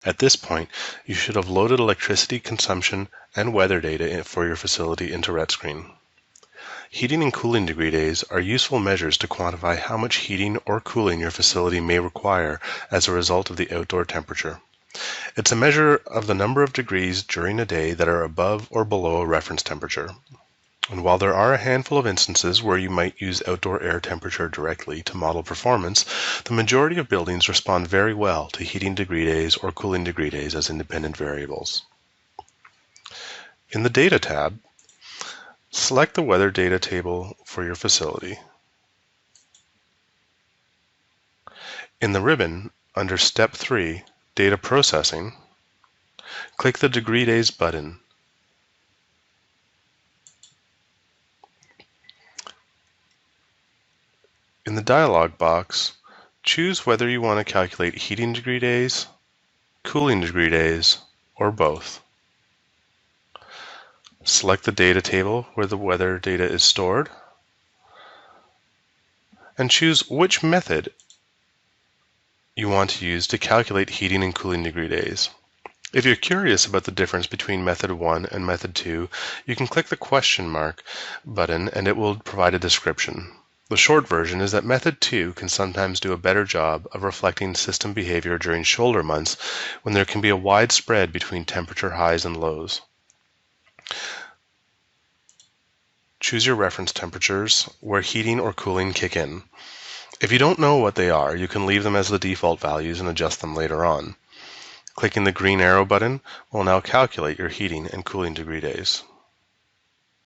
At this point, you should have loaded electricity consumption and weather data for your facility into RETScreen. Heating and cooling degree days are useful measures to quantify how much heating or cooling your facility may require as a result of the outdoor temperature. It's a measure of the number of degrees during a day that are above or below a reference temperature. And while there are a handful of instances where you might use outdoor air temperature directly to model performance, the majority of buildings respond very well to heating degree days or cooling degree days as independent variables. In the Data tab, select the weather data table for your facility. In the ribbon, under Step 3, Data Processing, click the Degree Days button. In the dialog box, choose whether you want to calculate heating degree days, cooling degree days, or both. Select the data table where the weather data is stored, and choose which method you want to use to calculate heating and cooling degree days. If you're curious about the difference between method 1 and method 2, you can click the question mark button and it will provide a description. The short version is that method 2 can sometimes do a better job of reflecting system behavior during shoulder months when there can be a wide spread between temperature highs and lows. Choose your reference temperatures where heating or cooling kick in. If you don't know what they are, you can leave them as the default values and adjust them later on. Clicking the green arrow button will now calculate your heating and cooling degree days.